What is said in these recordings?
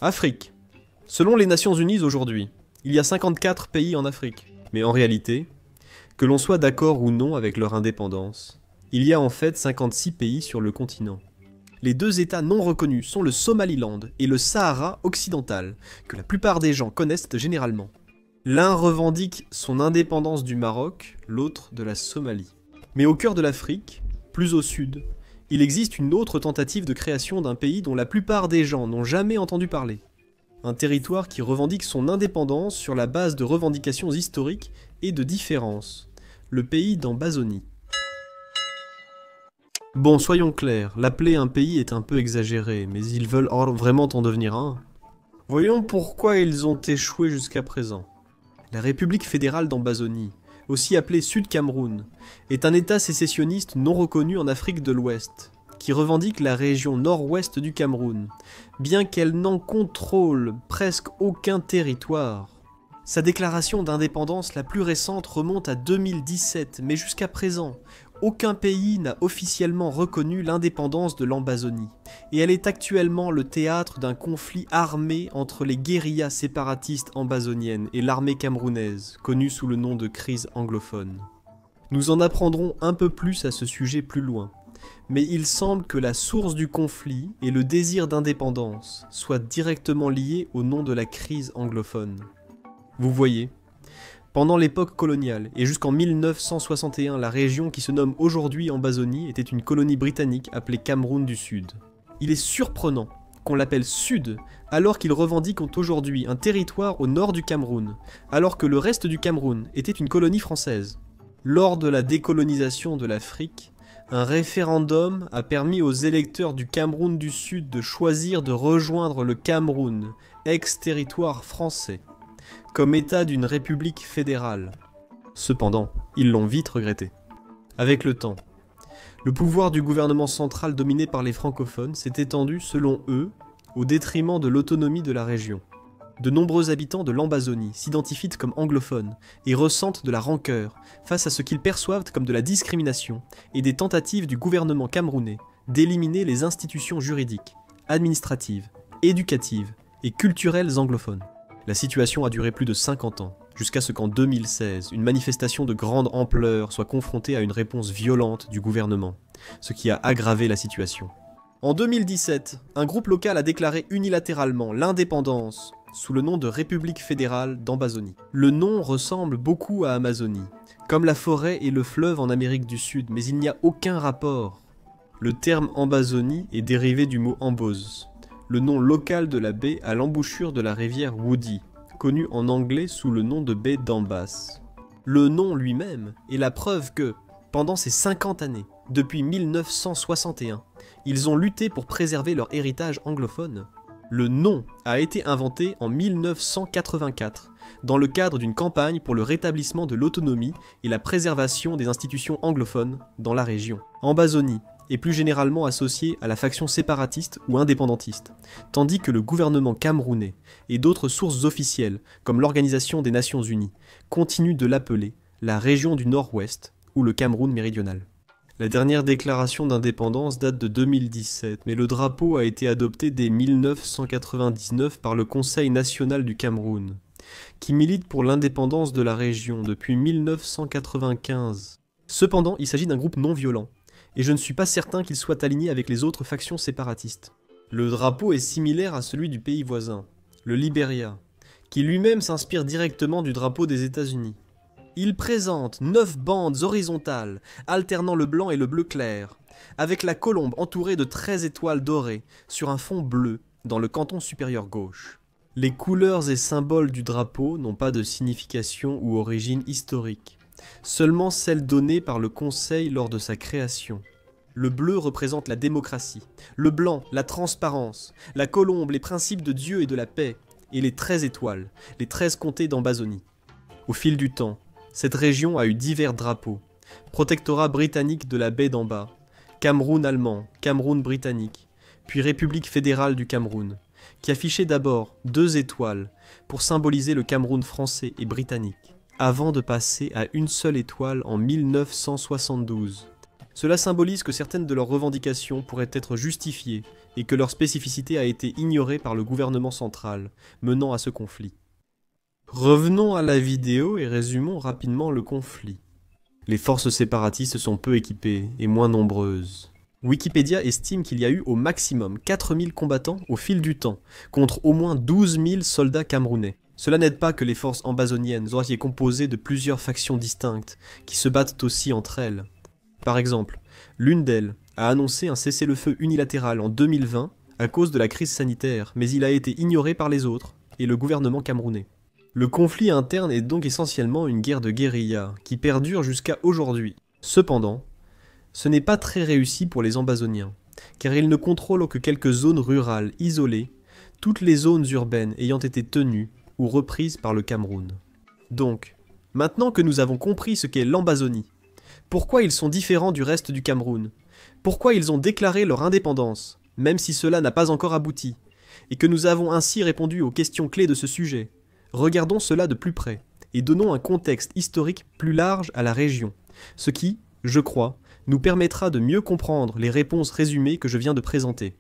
Afrique. Selon les Nations Unies aujourd'hui, il y a 54 pays en Afrique. Mais en réalité, que l'on soit d'accord ou non avec leur indépendance, il y a en fait 56 pays sur le continent. Les deux États non reconnus sont le Somaliland et le Sahara occidental, que la plupart des gens connaissent généralement. L'un revendique son indépendance du Maroc, l'autre de la Somalie. Mais au cœur de l'Afrique, plus au sud, il existe une autre tentative de création d'un pays dont la plupart des gens n'ont jamais entendu parler. Un territoire qui revendique son indépendance sur la base de revendications historiques et de différences. Le pays d'Ambazonie. Bon, soyons clairs, l'appeler un pays est un peu exagéré, mais ils veulent vraiment en devenir un. Voyons pourquoi ils ont échoué jusqu'à présent. La République fédérale d'Ambazonie, aussi appelée Sud-Cameroun, est un État sécessionniste non reconnu en Afrique de l'Ouest, qui revendique la région nord-ouest du Cameroun, bien qu'elle n'en contrôle presque aucun territoire. Sa déclaration d'indépendance la plus récente remonte à 2017, mais jusqu'à présent, aucun pays n'a officiellement reconnu l'indépendance de l'Ambazonie, et elle est actuellement le théâtre d'un conflit armé entre les guérillas séparatistes ambazoniennes et l'armée camerounaise, connue sous le nom de crise anglophone. Nous en apprendrons un peu plus à ce sujet plus loin, mais il semble que la source du conflit et le désir d'indépendance soient directement liés au nom de la crise anglophone. Vous voyez, pendant l'époque coloniale et jusqu'en 1961, la région qui se nomme aujourd'hui Ambazonie était une colonie britannique appelée Cameroun du Sud. Il est surprenant qu'on l'appelle Sud alors qu'il revendique aujourd'hui un territoire au nord du Cameroun, alors que le reste du Cameroun était une colonie française. Lors de la décolonisation de l'Afrique, un référendum a permis aux électeurs du Cameroun du Sud de choisir de rejoindre le Cameroun, ex-territoire français, comme état d'une république fédérale. Cependant, ils l'ont vite regretté. Avec le temps, le pouvoir du gouvernement central dominé par les francophones s'est étendu, selon eux, au détriment de l'autonomie de la région. De nombreux habitants de l'Ambazonie s'identifient comme anglophones et ressentent de la rancœur face à ce qu'ils perçoivent comme de la discrimination et des tentatives du gouvernement camerounais d'éliminer les institutions juridiques, administratives, éducatives et culturelles anglophones. La situation a duré plus de 50 ans, jusqu'à ce qu'en 2016, une manifestation de grande ampleur soit confrontée à une réponse violente du gouvernement, ce qui a aggravé la situation. En 2017, un groupe local a déclaré unilatéralement l'indépendance sous le nom de République fédérale d'Ambazonie. Le nom ressemble beaucoup à Amazonie, comme la forêt et le fleuve en Amérique du Sud, mais il n'y a aucun rapport. Le terme Ambazonie est dérivé du mot Ambose, le nom local de la baie à l'embouchure de la rivière Woody, connue en anglais sous le nom de baie d'Ambas. Le nom lui-même est la preuve que, pendant ces 50 années, depuis 1961, ils ont lutté pour préserver leur héritage anglophone. Le nom a été inventé en 1984, dans le cadre d'une campagne pour le rétablissement de l'autonomie et la préservation des institutions anglophones dans la région. Ambazonie est plus généralement associée à la faction séparatiste ou indépendantiste, tandis que le gouvernement camerounais et d'autres sources officielles, comme l'Organisation des Nations Unies, continuent de l'appeler la région du Nord-Ouest ou le Cameroun méridional. La dernière déclaration d'indépendance date de 2017, mais le drapeau a été adopté dès 1999 par le Conseil national du Cameroun, qui milite pour l'indépendance de la région depuis 1995. Cependant, il s'agit d'un groupe non violent, et je ne suis pas certain qu'il soit aligné avec les autres factions séparatistes. Le drapeau est similaire à celui du pays voisin, le Libéria, qui lui-même s'inspire directement du drapeau des États-Unis. Il présente 9 bandes horizontales, alternant le blanc et le bleu clair, avec la colombe entourée de 13 étoiles dorées sur un fond bleu dans le canton supérieur gauche. Les couleurs et symboles du drapeau n'ont pas de signification ou origine historique, seulement celle donnée par le Conseil lors de sa création. Le bleu représente la démocratie, le blanc la transparence, la colombe les principes de Dieu et de la paix, et les 13 étoiles, les 13 comtés d'Ambazonie. Au fil du temps, cette région a eu divers drapeaux, protectorat britannique de la baie d'Amba, Cameroun allemand, Cameroun britannique, puis République fédérale du Cameroun, qui affichait d'abord 2 étoiles pour symboliser le Cameroun français et britannique, avant de passer à une seule étoile en 1972. Cela symbolise que certaines de leurs revendications pourraient être justifiées et que leur spécificité a été ignorée par le gouvernement central, menant à ce conflit. Revenons à la vidéo et résumons rapidement le conflit. Les forces séparatistes sont peu équipées et moins nombreuses. Wikipédia estime qu'il y a eu au maximum 4000 combattants au fil du temps, contre au moins 12 000 soldats camerounais. Cela n'aide pas que les forces ambazoniennes soient composées de plusieurs factions distinctes, qui se battent aussi entre elles. Par exemple, l'une d'elles a annoncé un cessez-le-feu unilatéral en 2020 à cause de la crise sanitaire, mais il a été ignoré par les autres et le gouvernement camerounais. Le conflit interne est donc essentiellement une guerre de guérilla, qui perdure jusqu'à aujourd'hui. Cependant, ce n'est pas très réussi pour les Ambazoniens, car ils ne contrôlent que quelques zones rurales isolées, toutes les zones urbaines ayant été tenues ou reprises par le Cameroun. Donc, maintenant que nous avons compris ce qu'est l'Ambazonie, pourquoi ils sont différents du reste du Cameroun, pourquoi ils ont déclaré leur indépendance, même si cela n'a pas encore abouti, et que nous avons ainsi répondu aux questions clés de ce sujet, regardons cela de plus près, et donnons un contexte historique plus large à la région, ce qui, je crois, nous permettra de mieux comprendre les réponses résumées que je viens de présenter.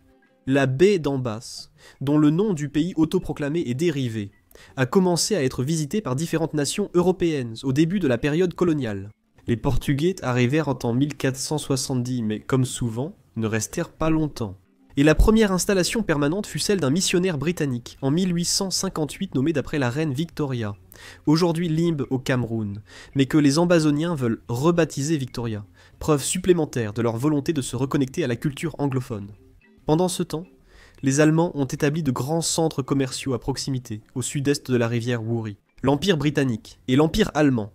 La baie d'Ambas, dont le nom du pays autoproclamé est dérivé, a commencé à être visitée par différentes nations européennes au début de la période coloniale. Les Portugais arrivèrent en 1470, mais comme souvent, ne restèrent pas longtemps. Et la première installation permanente fut celle d'un missionnaire britannique, en 1858 nommé d'après la reine Victoria, aujourd'hui Limbe au Cameroun, mais que les Ambazoniens veulent rebaptiser Victoria, preuve supplémentaire de leur volonté de se reconnecter à la culture anglophone. Pendant ce temps, les Allemands ont établi de grands centres commerciaux à proximité, au sud-est de la rivière Wouri. L'Empire britannique et l'Empire allemand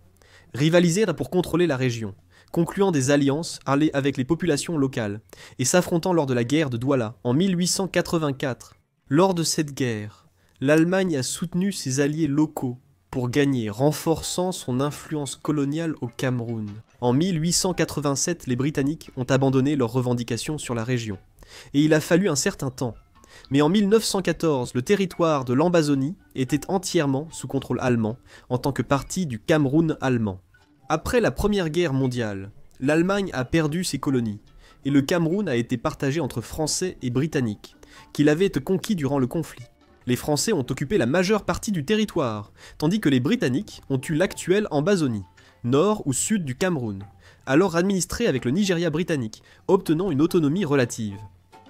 rivalisèrent pour contrôler la région, concluant des alliances avec les populations locales, et s'affrontant lors de la guerre de Douala en 1884. Lors de cette guerre, l'Allemagne a soutenu ses alliés locaux pour gagner, renforçant son influence coloniale au Cameroun. En 1887, les Britanniques ont abandonné leurs revendications sur la région, et il a fallu un certain temps. Mais en 1914, le territoire de l'Ambazonie était entièrement sous contrôle allemand, en tant que partie du Cameroun allemand. Après la Première Guerre mondiale, l'Allemagne a perdu ses colonies, et le Cameroun a été partagé entre Français et Britanniques, qui l'avaient conquis durant le conflit. Les Français ont occupé la majeure partie du territoire, tandis que les Britanniques ont eu l'actuelle Ambazonie, nord ou sud du Cameroun, alors administrée avec le Nigeria britannique, obtenant une autonomie relative.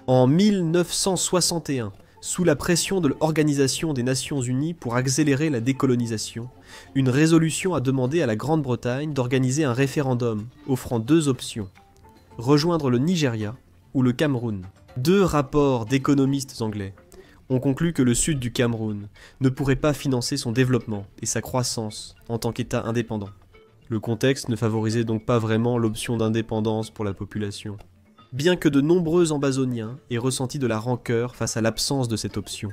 En 1961, sous la pression de l'Organisation des Nations Unies pour accélérer la décolonisation, une résolution a demandé à la Grande-Bretagne d'organiser un référendum offrant deux options, rejoindre le Nigeria ou le Cameroun. Deux rapports d'économistes anglais ont conclu que le sud du Cameroun ne pourrait pas financer son développement et sa croissance en tant qu'État indépendant. Le contexte ne favorisait donc pas vraiment l'option d'indépendance pour la population. Bien que de nombreux Ambazoniens aient ressenti de la rancœur face à l'absence de cette option.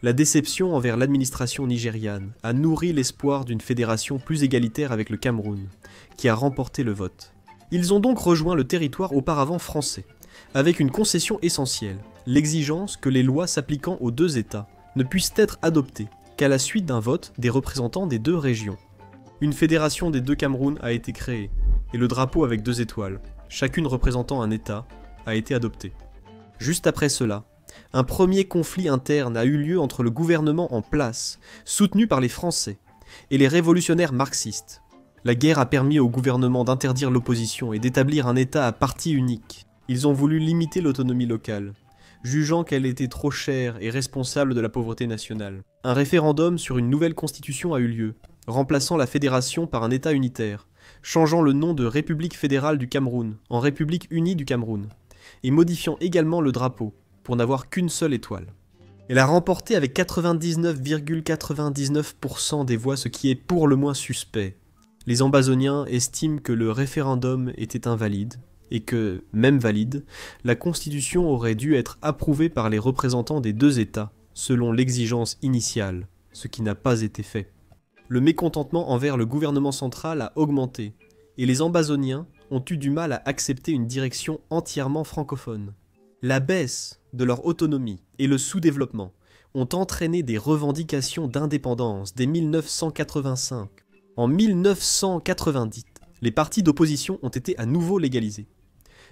La déception envers l'administration nigériane a nourri l'espoir d'une fédération plus égalitaire avec le Cameroun, qui a remporté le vote. Ils ont donc rejoint le territoire auparavant français, avec une concession essentielle, l'exigence que les lois s'appliquant aux deux États ne puissent être adoptées qu'à la suite d'un vote des représentants des deux régions. Une fédération des deux Camerouns a été créée, et le drapeau avec deux étoiles, chacune représentant un État, a été adopté. Juste après cela, un premier conflit interne a eu lieu entre le gouvernement en place, soutenu par les Français, et les révolutionnaires marxistes. La guerre a permis au gouvernement d'interdire l'opposition et d'établir un État à parti unique. Ils ont voulu limiter l'autonomie locale, jugeant qu'elle était trop chère et responsable de la pauvreté nationale. Un référendum sur une nouvelle constitution a eu lieu, remplaçant la fédération par un État unitaire, changeant le nom de République fédérale du Cameroun en République unie du Cameroun, et modifiant également le drapeau, pour n'avoir qu'une seule étoile. Elle a remporté avec 99,99% des voix, ce qui est pour le moins suspect. Les Ambazoniens estiment que le référendum était invalide, et que, même valide, la Constitution aurait dû être approuvée par les représentants des deux États, selon l'exigence initiale, ce qui n'a pas été fait. Le mécontentement envers le gouvernement central a augmenté, et les Ambazoniens ont eu du mal à accepter une direction entièrement francophone. La baisse de leur autonomie et le sous-développement ont entraîné des revendications d'indépendance dès 1985. En 1990, les partis d'opposition ont été à nouveau légalisés.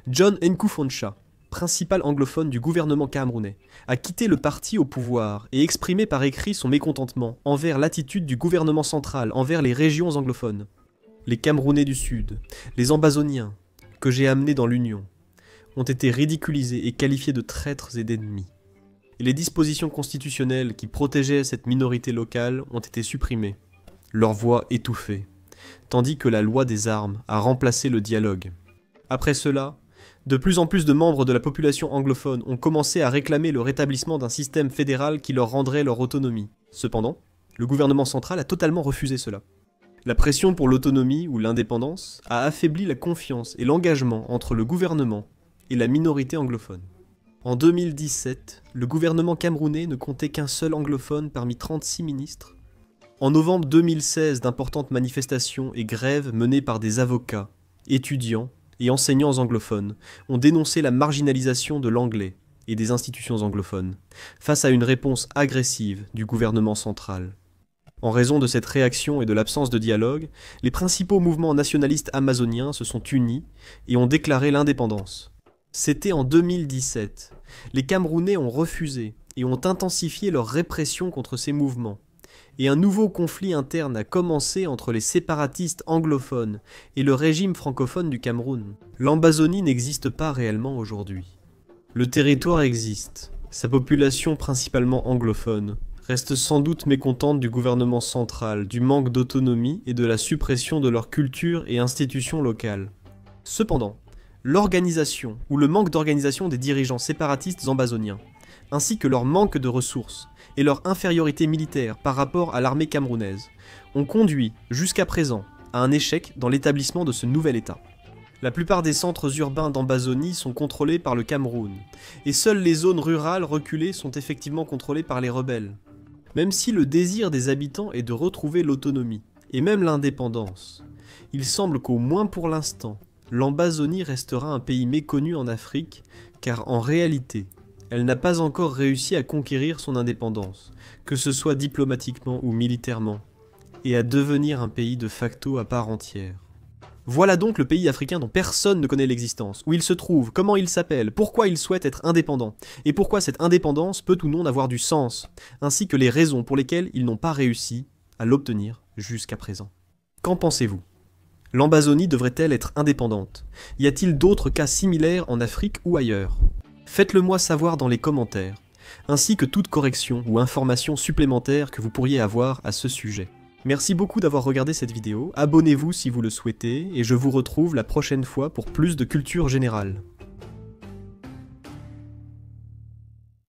John Nkufoncha, principal anglophone du gouvernement camerounais, a quitté le parti au pouvoir et exprimé par écrit son mécontentement envers l'attitude du gouvernement central envers les régions anglophones. Les Camerounais du Sud, les Ambazoniens, que j'ai amenés dans l'Union, ont été ridiculisés et qualifiés de traîtres et d'ennemis. Et les dispositions constitutionnelles qui protégeaient cette minorité locale ont été supprimées, leur voix étouffée, tandis que la loi des armes a remplacé le dialogue. Après cela, de plus en plus de membres de la population anglophone ont commencé à réclamer le rétablissement d'un système fédéral qui leur rendrait leur autonomie. Cependant, le gouvernement central a totalement refusé cela. La pression pour l'autonomie ou l'indépendance a affaibli la confiance et l'engagement entre le gouvernement et la minorité anglophone. En 2017, le gouvernement camerounais ne comptait qu'un seul anglophone parmi 36 ministres. En novembre 2016, d'importantes manifestations et grèves menées par des avocats, étudiants et enseignants anglophones ont dénoncé la marginalisation de l'anglais et des institutions anglophones, face à une réponse agressive du gouvernement central. En raison de cette réaction et de l'absence de dialogue, les principaux mouvements nationalistes amazoniens se sont unis et ont déclaré l'indépendance. C'était en 2017. Les Camerounais ont refusé et ont intensifié leur répression contre ces mouvements. Et un nouveau conflit interne a commencé entre les séparatistes anglophones et le régime francophone du Cameroun. L'Ambazonie n'existe pas réellement aujourd'hui. Le territoire existe, sa population principalement anglophone reste sans doute mécontente du gouvernement central, du manque d'autonomie et de la suppression de leur culture et institutions locales. Cependant, l'organisation ou le manque d'organisation des dirigeants séparatistes ambazoniens, ainsi que leur manque de ressources et leur infériorité militaire par rapport à l'armée camerounaise, ont conduit, jusqu'à présent, à un échec dans l'établissement de ce nouvel État. La plupart des centres urbains d'Ambazonie sont contrôlés par le Cameroun, et seules les zones rurales reculées sont effectivement contrôlées par les rebelles. Même si le désir des habitants est de retrouver l'autonomie, et même l'indépendance, il semble qu'au moins pour l'instant, l'Ambazonie restera un pays méconnu en Afrique, car en réalité, elle n'a pas encore réussi à conquérir son indépendance, que ce soit diplomatiquement ou militairement, et à devenir un pays de facto à part entière. Voilà donc le pays africain dont personne ne connaît l'existence, où il se trouve, comment il s'appelle, pourquoi il souhaite être indépendant, et pourquoi cette indépendance peut ou non avoir du sens, ainsi que les raisons pour lesquelles ils n'ont pas réussi à l'obtenir jusqu'à présent. Qu'en pensez-vous ? L'Ambazonie devrait-elle être indépendante ? Y a-t-il d'autres cas similaires en Afrique ou ailleurs ? Faites-le moi savoir dans les commentaires, ainsi que toute correction ou information supplémentaire que vous pourriez avoir à ce sujet. Merci beaucoup d'avoir regardé cette vidéo, abonnez-vous si vous le souhaitez, et je vous retrouve la prochaine fois pour plus de culture générale.